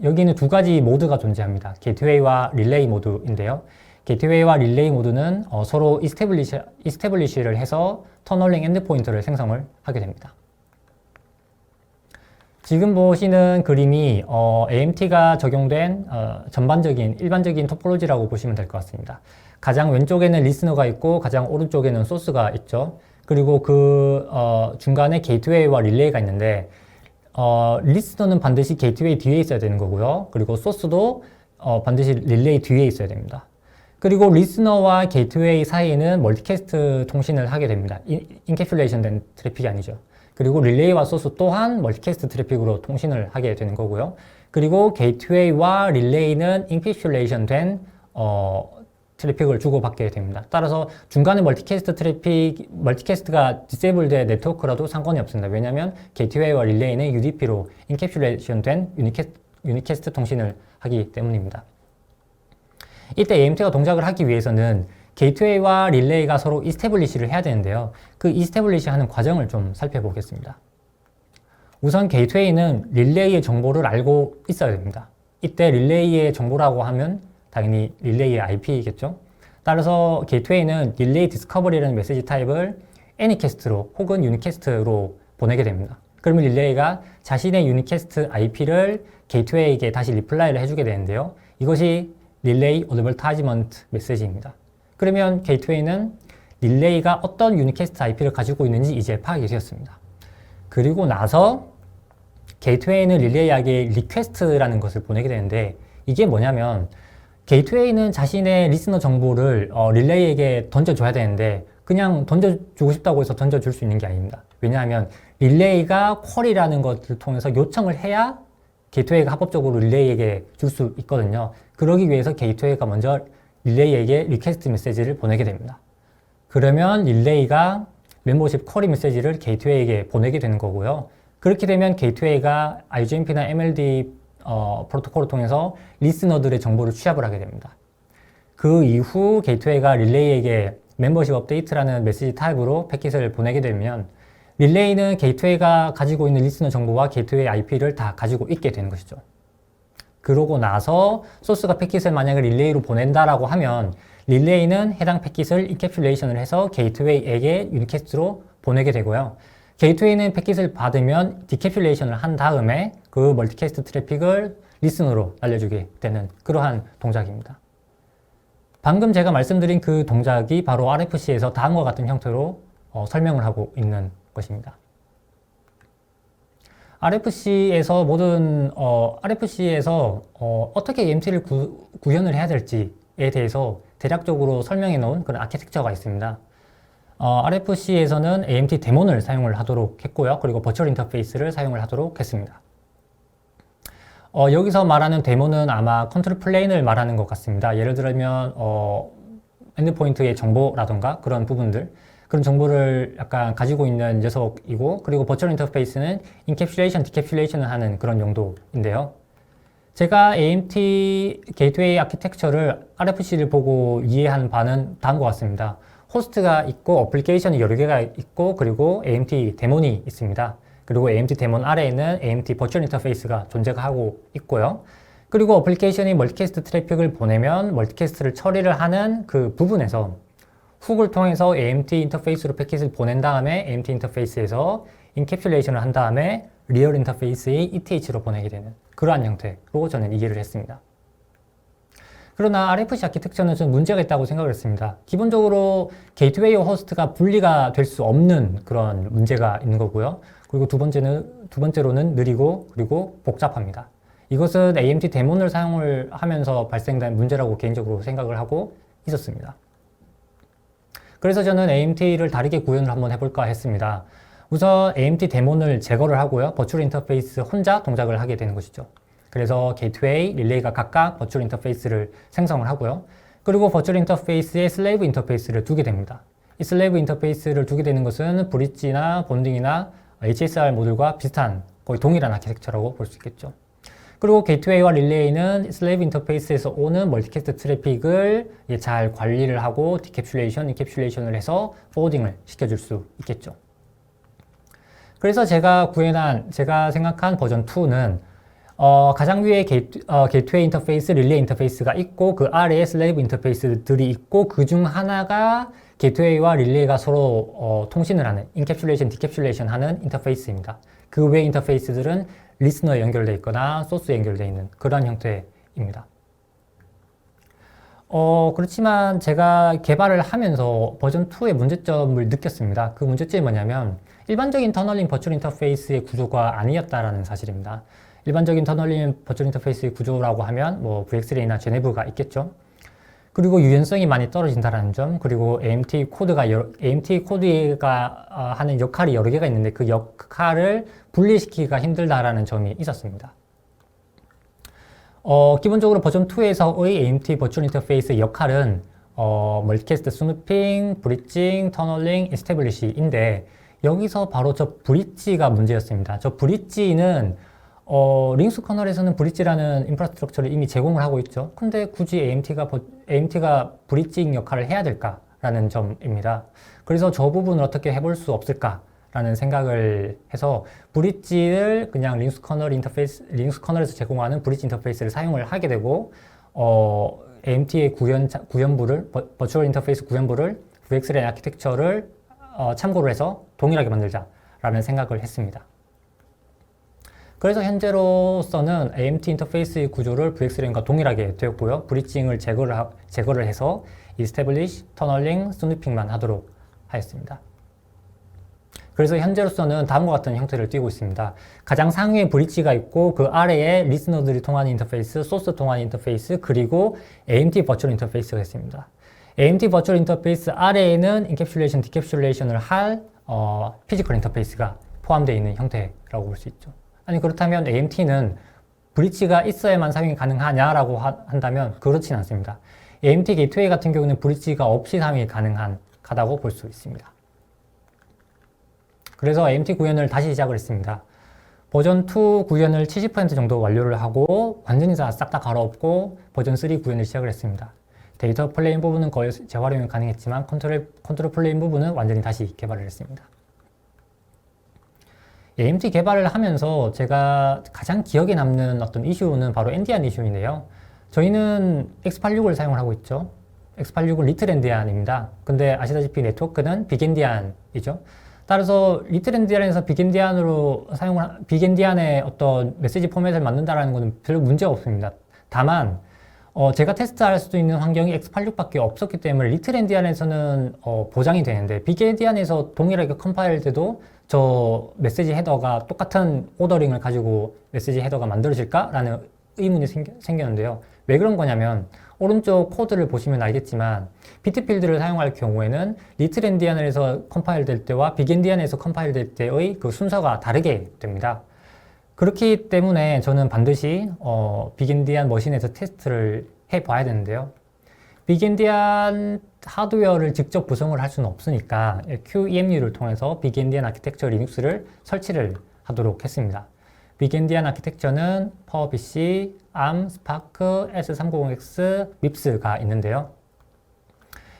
여기는 두 가지 모드가 존재합니다. 게이트웨이와 릴레이 모드인데요. 게이트웨이와 릴레이 모드는 서로 이스태블리시를 해서 터널링 엔드포인트를 생성을 하게 됩니다. 지금 보시는 그림이 AMT가 적용된 일반적인 토폴로지라고 보시면 될 것 같습니다. 가장 왼쪽에는 리스너가 있고 가장 오른쪽에는 소스가 있죠. 그리고 중간에 게이트웨이와 릴레이가 있는데 리스너는 반드시 게이트웨이 뒤에 있어야 되는 거고요. 그리고 소스도 반드시 릴레이 뒤에 있어야 됩니다. 그리고 리스너와 게이트웨이 사이에는 멀티캐스트 통신을 하게 됩니다. 인캡슐레이션 된 트래픽이 아니죠. 그리고 릴레이와 소스 또한 멀티캐스트 트래픽으로 통신을 하게 되는 거고요. 그리고 게이트웨이와 릴레이는 인캡슐레이션 된 트래픽을 주고받게 됩니다. 따라서 중간에 멀티캐스트가 디세이블된 네트워크라도 상관이 없습니다. 왜냐하면 게이트웨이와 릴레이는 UDP로 인캡슐레이션 된 유니캐스트 통신을 하기 때문입니다. 이때 AMT가 동작을 하기 위해서는 게이트웨이와 릴레이가 서로 이스태블리시를 해야 되는데요. 그 이스태블리시 하는 과정을 좀 살펴보겠습니다. 우선 게이트웨이는 릴레이의 정보를 알고 있어야 됩니다. 이때 릴레이의 정보라고 하면 당연히 릴레이의 IP이겠죠. 따라서 게이트웨이는 릴레이 디스커버리라는 메시지 타입을 애니캐스트로 혹은 유니캐스트로 보내게 됩니다. 그러면 릴레이가 자신의 유니캐스트 IP를 게이트웨이에게 다시 리플라이를 해주게 되는데요. 이것이 릴레이 어드버타이즈먼트 메시지입니다. 그러면 게이트웨이는 릴레이가 어떤 유니캐스트 IP를 가지고 있는지 이제 파악이 되었습니다. 그리고 나서 게이트웨이는 릴레이에게 리퀘스트라는 것을 보내게 되는데 이게 뭐냐면 게이트웨이는 자신의 리스너 정보를 릴레이에게 던져줘야 되는데 그냥 던져주고 싶다고 해서 던져줄 수 있는 게 아닙니다. 왜냐하면 릴레이가 쿼리라는 것을 통해서 요청을 해야 게이트웨이가 합법적으로 릴레이에게 줄 수 있거든요. 그러기 위해서 게이트웨이가 먼저 릴레이에게 리퀘스트 메시지를 보내게 됩니다. 그러면 릴레이가 멤버십 쿼리 메시지를 게이트웨이에게 보내게 되는 거고요. 그렇게 되면 게이트웨이가 IGMP나 MLD 프로토콜을 통해서 리스너들의 정보를 취합을 하게 됩니다. 그 이후 게이트웨이가 릴레이에게 멤버십 업데이트라는 메시지 타입으로 패킷을 보내게 되면 릴레이는 게이트웨이가 가지고 있는 리스너 정보와 게이트웨이 IP를 다 가지고 있게 되는 것이죠. 그러고 나서 소스가 패킷을 만약에 릴레이로 보낸다라고 하면 릴레이는 해당 패킷을 인캡슐레이션을 해서 게이트웨이에게 유니캐스트로 보내게 되고요. 게이트웨이는 패킷을 받으면 디캡슐레이션을 한 다음에 그 멀티캐스트 트래픽을 리스너로 날려주게 되는 그러한 동작입니다. 방금 제가 말씀드린 그 동작이 바로 RFC에서 다음과 같은 형태로 설명을 하고 있는 것입니다. RFC에서 어떻게 AMT를 구현을 해야 될지에 대해서 대략적으로 설명해 놓은 그런 아키텍처가 있습니다. RFC에서는 AMT 데몬을 사용을 하도록 했고요. 그리고 버추얼 인터페이스를 사용을 하도록 했습니다. 여기서 말하는 데몬은 아마 컨트롤 플레인을 말하는 것 같습니다. 예를 들면 엔드포인트의 정보라던가 그런 부분들, 그런 정보를 약간 가지고 있는 녀석이고, 그리고 버추얼 인터페이스는 인캡슐레이션, 디캡슐레이션을 하는 그런 용도인데요. 제가 AMT 게이트웨이 아키텍처를 RFC를 보고 이해한 바는 다음과 같습니다. 호스트가 있고 어플리케이션이 여러 개가 있고 그리고 AMT 데몬이 있습니다. 그리고 AMT 데몬 아래에는 AMT 버추얼 인터페이스가 존재하고 있고요. 그리고 어플리케이션이 멀티캐스트 트래픽을 보내면 멀티캐스트를 처리를 하는 그 부분에서 훅을 통해서 AMT 인터페이스로 패킷을 보낸 다음에 AMT 인터페이스에서 인캡슐레이션을 한 다음에 리얼 인터페이스의 ETH로 보내게 되는 그러한 형태로 저는 이해를 했습니다. 그러나 RFC 아키텍처는 좀 문제가 있다고 생각을 했습니다. 기본적으로 게이트웨이와 호스트가 분리가 될 수 없는 그런 문제가 있는 거고요. 그리고 두 번째로는 느리고 그리고 복잡합니다. 이것은 AMT 데몬을 사용을 하면서 발생된 문제라고 개인적으로 생각을 하고 있었습니다. 그래서 저는 AMT를 다르게 구현을 한번 해볼까 했습니다. 우선 AMT 데몬을 제거를 하고요. 버추얼 인터페이스 혼자 동작을 하게 되는 것이죠. 그래서 게이트웨이, 릴레이가 각각 버추얼 인터페이스를 생성을 하고요. 그리고 버추얼 인터페이스에 슬레이브 인터페이스를 두게 됩니다. 이 슬레이브 인터페이스를 두게 되는 것은 브릿지나 본딩이나 HSR 모듈과 비슷한 거의 동일한 아키텍처라고 볼 수 있겠죠. 그리고 게이트웨이와 릴레이는 슬레이브 인터페이스에서 오는 멀티캐스트 트래픽을 잘 관리를 하고 디캡슐레이션, 인캡슐레이션을 해서 포워딩을 시켜줄 수 있겠죠. 그래서 제가 생각한 버전 2는 가장 위에 게이트웨이 인터페이스, 릴레이 인터페이스가 있고 그 아래에 슬레이브 인터페이스들이 있고 그 중 하나가 게이트웨이와 릴레이가 서로 통신을 하는 인캡슐레이션, 디캡슐레이션 하는 인터페이스입니다. 그 외 인터페이스들은 리스너에 연결되어 있거나 소스에 연결되어 있는 그런 형태입니다. 그렇지만 제가 개발을 하면서 버전 2의 문제점을 느꼈습니다. 그 문제점이 뭐냐면 일반적인 터널링 버추얼 인터페이스의 구조가 아니었다라는 사실입니다. 일반적인 터널링 버추얼 인터페이스의 구조라고 하면 뭐 VxRay나 제네브가 있겠죠. 그리고 유연성이 많이 떨어진다는 점, 그리고 AMT 코드가 하는 역할이 여러 개가 있는데 그 역할을 분리시키기가 힘들다라는 점이 있었습니다. 기본적으로 버전 2에서의 AMT 버추얼 인터페이스의 역할은 멀티캐스트 스누핑, 브릿징, 터널링, 이스태블리시인데 여기서 바로 저 브릿지가 문제였습니다. 저 브릿지는 링스 커널에서는 브릿지라는 인프라스트럭처를 이미 제공을 하고 있죠. 근데 굳이 AMT가 브릿징 역할을 해야 될까라는 점입니다. 그래서 저 부분을 어떻게 해볼 수 없을까라는 생각을 해서 브릿지를 그냥 링스 커널에서 제공하는 브릿지 인터페이스를 사용을 하게 되고 AMT의 구현부를 버추얼 인터페이스 구현부를 VxRay 아키텍처를 참고로 해서 동일하게 만들자라는 생각을 했습니다. 그래서 현재로서는 AMT 인터페이스의 구조를 VxRay과 동일하게 되었고요. 브릿징을 제거를 해서 Establish, Tunneling, Snooping만 하도록 하였습니다. 그래서 현재로서는 다음과 같은 형태를 띠고 있습니다. 가장 상위에 브릿지가 있고 그 아래에 리스너들이 통하는 인터페이스, 소스 통하는 인터페이스, 그리고 AMT 버추얼 인터페이스가 있습니다. AMT 버추얼 인터페이스 아래에는 인캡슐레이션, 디캡슐레이션을 할 피지컬 인터페이스가 포함되어 있는 형태라고 볼 수 있죠. 아니 그렇다면 AMT는 브릿지가 있어야만 사용이 가능하냐라고 한다면 그렇진 않습니다. AMT 게이트웨이 같은 경우는 브릿지가 없이 사용이 가능하다고 볼 수 있습니다. 그래서 AMT 구현을 다시 시작을 했습니다. 버전 2 구현을 70% 정도 완료를 하고 완전히 싹 다 갈아엎고 버전 3 구현을 시작을 했습니다. 데이터 플레인 부분은 거의 재활용이 가능했지만 컨트롤 플레인 부분은 완전히 다시 개발을 했습니다. AMT 개발을 하면서 제가 가장 기억에 남는 어떤 이슈는 바로 엔디안 이슈인데요. 저희는 X86을 사용을 하고 있죠. X86은 리틀 엔디안입니다. 근데 아시다시피 네트워크는 빅 엔디안이죠. 따라서 리틀 엔디안에서 빅 엔디안의 어떤 메시지 포맷을 만든다는 것은 별 문제가 없습니다. 다만 제가 테스트할 수도 있는 환경이 X86밖에 없었기 때문에 리틀 엔디안에서는 보장이 되는데 빅 엔디안에서 동일하게 컴파일 때도 저 메시지 헤더가 똑같은 오더링을 가지고 메시지 헤더가 만들어질까라는 의문이 생겼는데요. 왜 그런 거냐면 오른쪽 코드를 보시면 알겠지만 비트필드를 사용할 경우에는 리틀 엔디안에서 컴파일 될 때와 빅 엔디안에서 컴파일 될 때의 그 순서가 다르게 됩니다. 그렇기 때문에 저는 반드시 빅 엔디안 머신에서 테스트를 해봐야 되는데요. 빅 엔디안 하드웨어를 직접 구성을 할 수는 없으니까 QEMU를 통해서 빅 엔디안 아키텍처 리눅스를 설치를 하도록 했습니다. 빅 엔디안 아키텍처는 PowerPC, ARM, Spark, S390X, MIPS가 있는데요.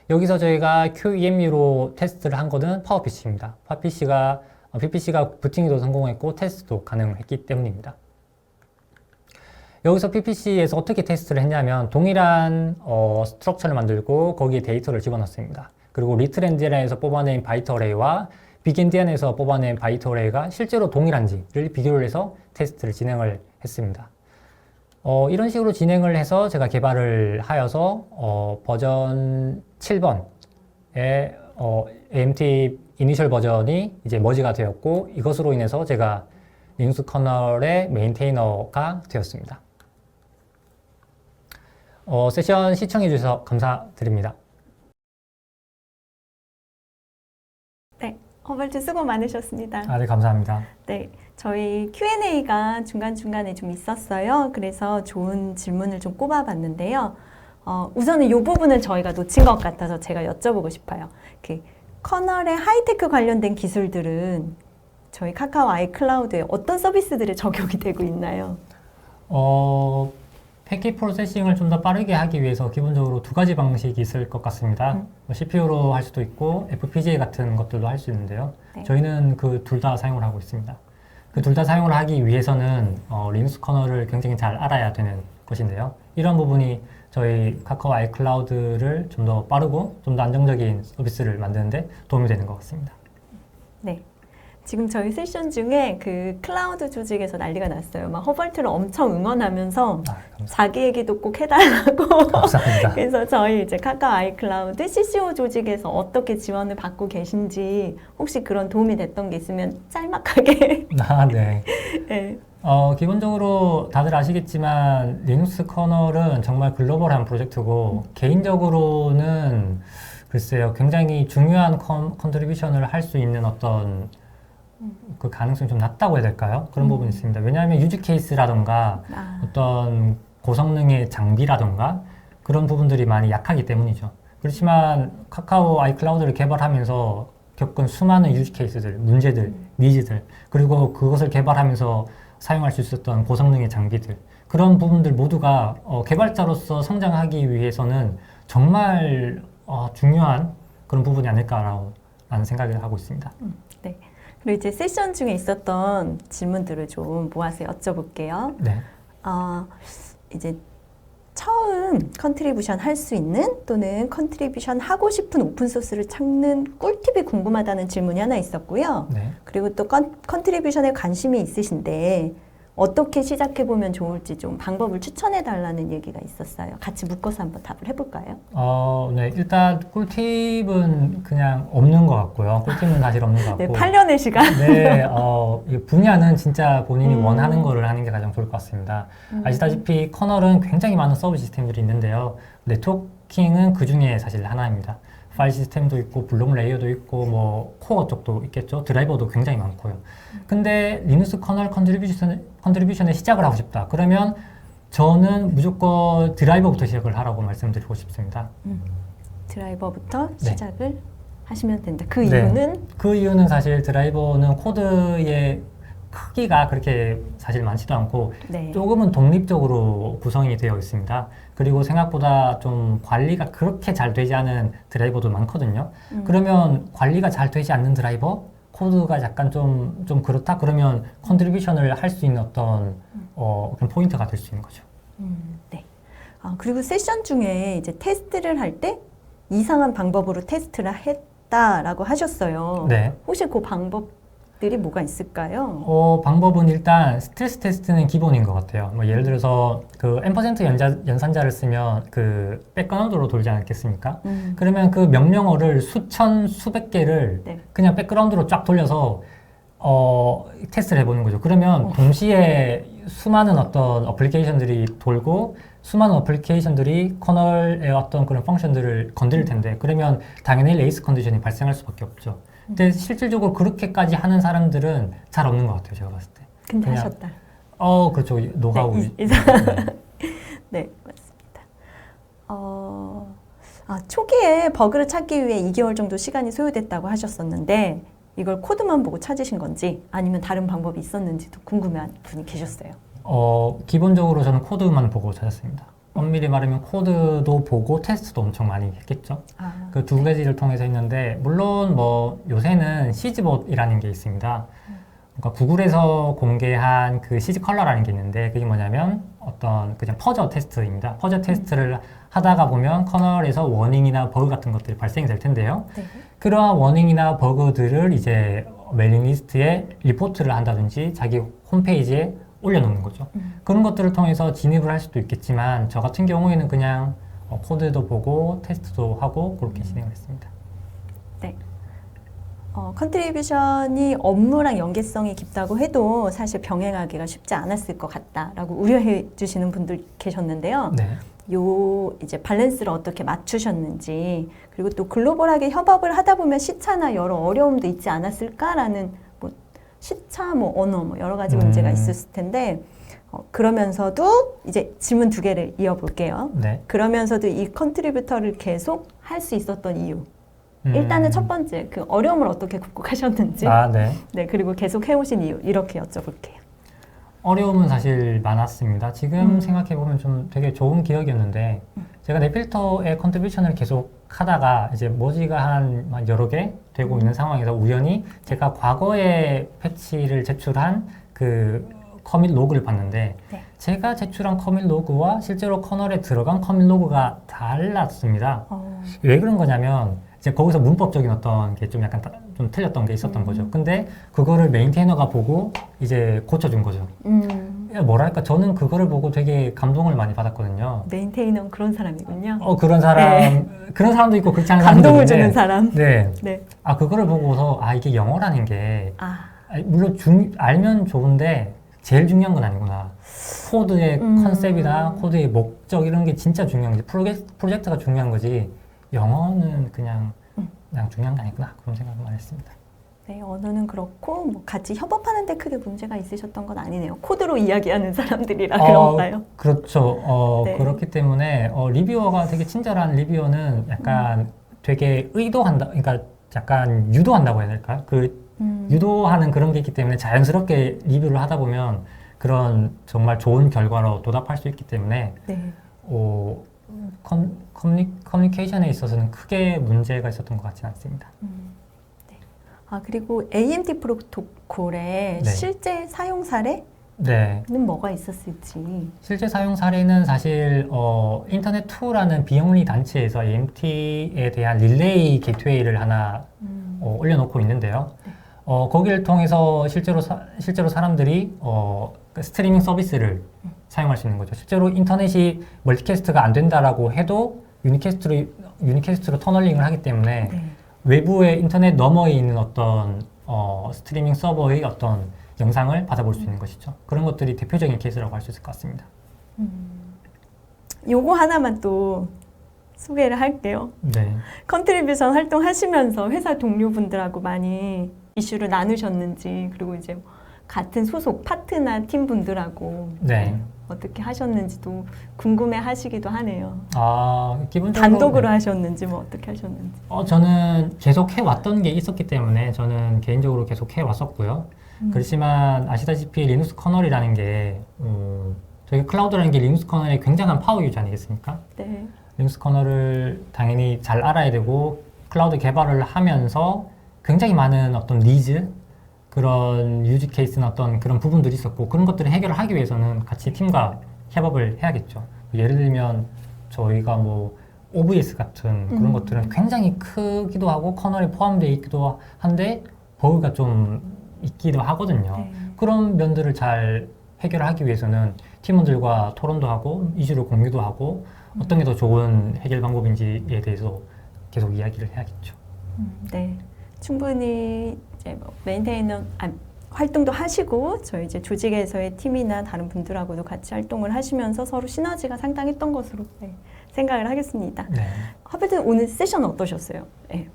여기서 저희가 QEMU로 테스트를 한 거는 PowerPC입니다. PPC가 부팅도 성공했고 테스트도 가능했기 때문입니다. 여기서 PPC에서 어떻게 테스트를 했냐면 동일한 스트럭처를 만들고 거기에 데이터를 집어넣습니다. 그리고 리틀 엔디안에서 뽑아낸 바이트 어레이와 빅 엔디안에서 뽑아낸 바이트 어레이가 실제로 동일한지를 비교를 해서 테스트를 진행을 했습니다. 이런 식으로 진행을 해서 제가 개발을 하여서 버전 7번의 AMT 이니셜 버전이 이제 머지가 되었고 이것으로 인해서 제가 리눅스 커널의 메인테이너가 되었습니다. 세션 시청해 주셔서 감사드립니다. 네, 허벌트 수고 많으셨습니다. 네, 감사합니다. 네, 저희 Q&A가 중간중간에 좀 있었어요. 그래서 좋은 질문을 좀 꼽아봤는데요. 우선은 이 부분은 저희가 놓친 것 같아서 제가 여쭤보고 싶어요. 그 커널의 하이테크 관련된 기술들은 저희 카카오 아이클라우드에 어떤 서비스들이 적용이 되고 있나요? 패킷 프로세싱을 좀 더 빠르게 하기 위해서 기본적으로 두 가지 방식이 있을 것 같습니다. CPU로 할 수도 있고 FPGA 같은 것들도 할 수 있는데요. 네. 저희는 그 둘 다 사용을 하고 있습니다. 그 둘 다 사용을 하기 위해서는 리눅스 커널을 굉장히 잘 알아야 되는 것인데요. 이런 부분이 저희 카카오 아이클라우드를 좀 더 빠르고 좀 더 안정적인 서비스를 만드는데 도움이 되는 것 같습니다. 네. 지금 저희 세션 중에 그 클라우드 조직에서 난리가 났어요. 막 허벌트를 엄청 응원하면서 자기 얘기도 꼭 해달라고. 감사합니다. 그래서 저희 이제 카카오 아이클라우드 CCO 조직에서 어떻게 지원을 받고 계신지 혹시 그런 도움이 됐던 게 있으면 짤막하게. 네. 네. 기본적으로 다들 아시겠지만 리눅스 커널은 정말 글로벌한 프로젝트고 개인적으로는 글쎄요 굉장히 중요한 컨트리뷰션을 할 수 있는 어떤 그 가능성이 좀 낮다고 해야 될까요? 그런 부분이 있습니다. 왜냐하면 유즈 케이스라던가 어떤 고성능의 장비라던가 그런 부분들이 많이 약하기 때문이죠. 그렇지만 카카오 아이클라우드를 개발하면서 겪은 수많은 유즈 케이스들, 문제들, 니즈들 그리고 그것을 개발하면서 사용할 수 있었던 고성능의 장비들 그런 부분들 모두가 개발자로서 성장하기 위해서는 정말 중요한 그런 부분이 아닐까라는 생각을 하고 있습니다. 네. 그리고 이제 세션 중에 있었던 질문들을 좀 모아서 여쭤볼게요. 네. 이제 처음 컨트리뷰션 할 수 있는 또는 컨트리뷰션 하고 싶은 오픈소스를 찾는 꿀팁이 궁금하다는 질문이 하나 있었고요. 네. 그리고 또 컨트리뷰션에 관심이 있으신데 어떻게 시작해보면 좋을지 좀 방법을 추천해달라는 얘기가 있었어요. 같이 묶어서 한번 답을 해볼까요? 네. 일단 꿀팁은 그냥 없는 것 같고요. 꿀팁은 사실 없는 것 같고. 네, 8년의 시간. 네, 이 분야는 진짜 본인이 원하는 거를 하는 게 가장 좋을 것 같습니다. 아시다시피 커널은 굉장히 많은 서브 시스템들이 있는데요. 네트워킹은 그 중에 사실 하나입니다. 파일 시스템도 있고 블록 레이어도 있고 뭐 코어 쪽도 있겠죠. 드라이버도 굉장히 많고요. 근데 리눅스 커널 컨트리뷰션에 시작을 하고 싶다. 그러면 저는 무조건 드라이버부터 시작을 하라고 말씀드리고 싶습니다. 드라이버부터 네. 시작을 하시면 된다. 그 네. 이유는? 그 이유는 사실 드라이버는 코드의 크기가 그렇게 사실 많지도 않고 네. 조금은 독립적으로 구성이 되어 있습니다. 그리고 생각보다 좀 관리가 그렇게 잘 되지 않은 드라이버도 많거든요. 그러면 관리가 잘 되지 않는 드라이버, 코드가 약간 좀 그렇다? 그러면 컨트리뷰션을 할 수 있는 어떤 그런 포인트가 될 수 있는 거죠. 네. 그리고 세션 중에 이제 테스트를 할 때 이상한 방법으로 테스트를 했다라고 하셨어요. 네. 혹시 그 방법들이 뭐가 있을까요? 방법은 일단 스트레스 테스트는 기본인 것 같아요. 뭐 예를 들어서 그 %, 연산자를 쓰면 그 백그라운드로 돌지 않겠습니까? 그러면 그 명령어를 수천, 수백 개를 네. 그냥 백그라운드로 쫙 돌려서 테스트를 해보는 거죠. 그러면 동시에 수많은 어떤 어플리케이션들이 돌고 수많은 어플리케이션들이 커널의 어떤 그런 펑션들을 건드릴 텐데 그러면 당연히 레이스 컨디션이 발생할 수밖에 없죠. 근데 실질적으로 그렇게까지 하는 사람들은 잘 없는 것 같아요. 제가 봤을 때. 근데 그냥, 하셨다. 그렇죠. 노하우. 네, 네. 네, 맞습니다. 초기에 버그를 찾기 위해 2개월 정도 시간이 소요됐다고 하셨었는데 이걸 코드만 보고 찾으신 건지 아니면 다른 방법이 있었는지도 궁금해한 분이 계셨어요. 기본적으로 저는 코드만 보고 찾았습니다. 엄밀히 말하면 코드도 보고 테스트도 엄청 많이 했겠죠. 그 두 가지를 통해서 했는데 물론 뭐 요새는 시즈봇이라는 게 있습니다. 그러니까 구글에서 공개한 그 시즈 컬러라는 게 있는데 그게 뭐냐면 어떤 그냥 퍼저 테스트입니다. 퍼저 테스트를 하다가 보면 커널에서 워닝이나 버그 같은 것들이 발생이 될 텐데요. 네. 그러한 워닝이나 버그들을 이제 메일링 리스트에 리포트를 한다든지 자기 홈페이지에 올려놓는 거죠. 그런 것들을 통해서 진입을 할 수도 있겠지만 저 같은 경우에는 그냥 코드도 보고 테스트도 하고 그렇게 진행을 했습니다. 네. 컨트리뷰션이 업무랑 연계성이 깊다고 해도 사실 병행하기가 쉽지 않았을 것 같다라고 우려해 주시는 분들 계셨는데요. 네. 요 이제 밸런스를 어떻게 맞추셨는지, 그리고 또 글로벌하게 협업을 하다 보면 시차나 여러 어려움도 있지 않았을까라는, 뭐 시차, 뭐 언어, 뭐 여러 가지 문제가 있었을 텐데, 그러면서도 이제 질문 두 개를 이어볼게요. 네. 그러면서도 이 컨트리뷰터를 계속 할 수 있었던 이유. 일단은 첫 번째, 그 어려움을 어떻게 극복하셨는지. 네. 네, 그리고 계속 해오신 이유, 이렇게 여쭤볼게요. 어려움은 사실 많았습니다. 지금 생각해보면 좀 되게 좋은 기억이었는데, 제가 넷필터의 컨트리뷰션을 계속 하다가 이제 머지가 한 여러 개 되고 있는 상황에서 우연히 제가 과거에 패치를 제출한 그 커밋 로그를 봤는데, 네. 제가 제출한 커밋 로그와 실제로 커널에 들어간 커밋 로그가 달랐습니다. 왜 그런 거냐면, 이제 거기서 문법적인 어떤 게 좀 약간 좀 틀렸던 게 있었던 거죠. 근데 그거를 메인테이너가 보고 이제 고쳐준 거죠. 뭐랄까, 저는 그거를 보고 되게 감동을 많이 받았거든요. 메인테이너는 그런 사람이군요. 그런 사람, 네. 그런 사람도 있고 그렇지 않은 사람도 감동을 있는데, 주는 사람. 네. 네. 그거를 보고서, 이게 영어라는 게, 아, 물론 알면 좋은데, 제일 중요한 건 아니구나. 코드의 컨셉이나 코드의 목적 이런 게 진짜 중요한 거지. 프로젝트가 중요한 거지. 영어는 그냥 중요한 게 아니구나. 그런 생각만 했습니다. 네, 언어는 그렇고 뭐 같이 협업하는데 크게 문제가 있으셨던 건 아니네요. 코드로 이야기하는 사람들이라 그런가요? 그렇죠. 네. 그렇기 때문에 리뷰어가 되게 친절한 리뷰어는 약간 되게 의도한다. 그러니까 약간 유도한다고 해야 될까요? 유도하는 그런 게 있기 때문에 자연스럽게 리뷰를 하다 보면 그런 정말 좋은 결과로 도달할 수 있기 때문에 네. 커뮤니케이션에 있어서는 크게 문제가 있었던 것 같지는 않습니다. 네. 그리고 AMD 프로토콜의 네. 실제 사용 사례는 네. 뭐가 있었을지. 실제 사용 사례는 사실 인터넷 2라는 비영리 단체에서 AMT에 대한 릴레이 게이트웨이를 하나 올려놓고 있는데요. 네. 거기를 통해서 실제로 사람들이 그 스트리밍 서비스를 사용할 수 있는 거죠. 실제로 인터넷이 멀티캐스트가 안 된다라고 해도 유니캐스트로 터널링을 하기 때문에 네. 외부의 인터넷 너머에 있는 어떤 스트리밍 서버의 어떤 영상을 받아볼 수 있는 것이죠. 그런 것들이 대표적인 케이스라고 할 수 있을 것 같습니다. 요거 하나만 또 소개를 할게요. 네. 컨트리뷰션 활동하시면서 회사 동료분들하고 많이 이슈를 나누셨는지, 그리고 이제 같은 소속 파트나 팀 분들하고 네. 어떻게 하셨는지도 궁금해 하시기도 하네요. 기본적으로 단독으로 하셨는지 뭐 어떻게 하셨는지. 저는 계속 해왔던 게 있었기 때문에 저는 개인적으로 계속 해왔었고요. 그렇지만 아시다시피 리눅스 커널이라는 게 저희 클라우드라는 게 리눅스 커널의 굉장한 파워 유저 아니겠습니까? 네. 리눅스 커널을 당연히 잘 알아야 되고 클라우드 개발을 하면서 굉장히 많은 어떤 니즈, 그런 유즈 케이스나 어떤 그런 부분들이 있었고, 그런 것들을 해결을 하기 위해서는 같이 팀과 협업을 해야겠죠. 예를 들면 저희가 뭐 OVS 같은 그런 것들은 굉장히 크기도 하고 커널에 포함되어 있기도 한데 버그가 좀 있기도 하거든요. 네. 그런 면들을 잘 해결하기 위해서는 팀원들과 토론도 하고 이슈를 공유도 하고 어떤 게 더 좋은 해결 방법인지에 대해서 계속 이야기를 해야겠죠. 네. 충분히 이제 뭐 메인테이너 활동도 하시고 저희 이제 조직에서의 팀이나 다른 분들하고도 같이 활동을 하시면서 서로 시너지가 상당했던 것으로 생각을 하겠습니다. 네. 하필 오늘 세션 어떠셨어요? 네.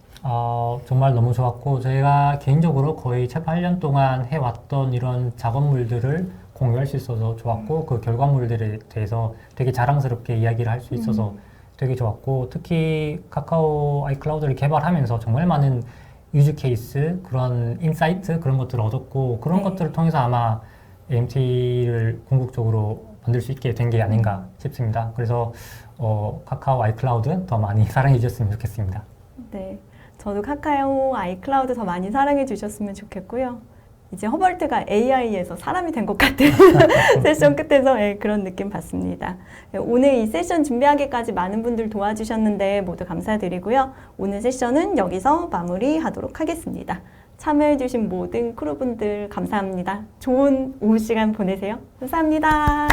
정말 너무 좋았고 제가 개인적으로 거의 채 8년 동안 해왔던 이런 작업물들을 공유할 수 있어서 좋았고 그 결과물들에 대해서 되게 자랑스럽게 이야기를 할 수 있어서 되게 좋았고 특히 카카오 아이클라우드를 개발하면서 정말 많은 유즈 케이스, 그런 인사이트 그런 것들을 얻었고 그런 네. 것들을 통해서 아마 AMT를 궁극적으로 만들 수 있게 된 게 아닌가 싶습니다. 그래서 카카오 아이클라우드 더 많이 사랑해 주셨으면 좋겠습니다. 네, 저도 카카오 아이클라우드 더 많이 사랑해 주셨으면 좋겠고요. 이제 허벌트가 AI에서 사람이 된 것 같은 세션 끝에서 그런 느낌 받습니다. 오늘 이 세션 준비하기까지 많은 분들 도와주셨는데 모두 감사드리고요. 오늘 세션은 여기서 마무리하도록 하겠습니다. 참여해주신 모든 크루분들 감사합니다. 좋은 오후 시간 보내세요. 감사합니다.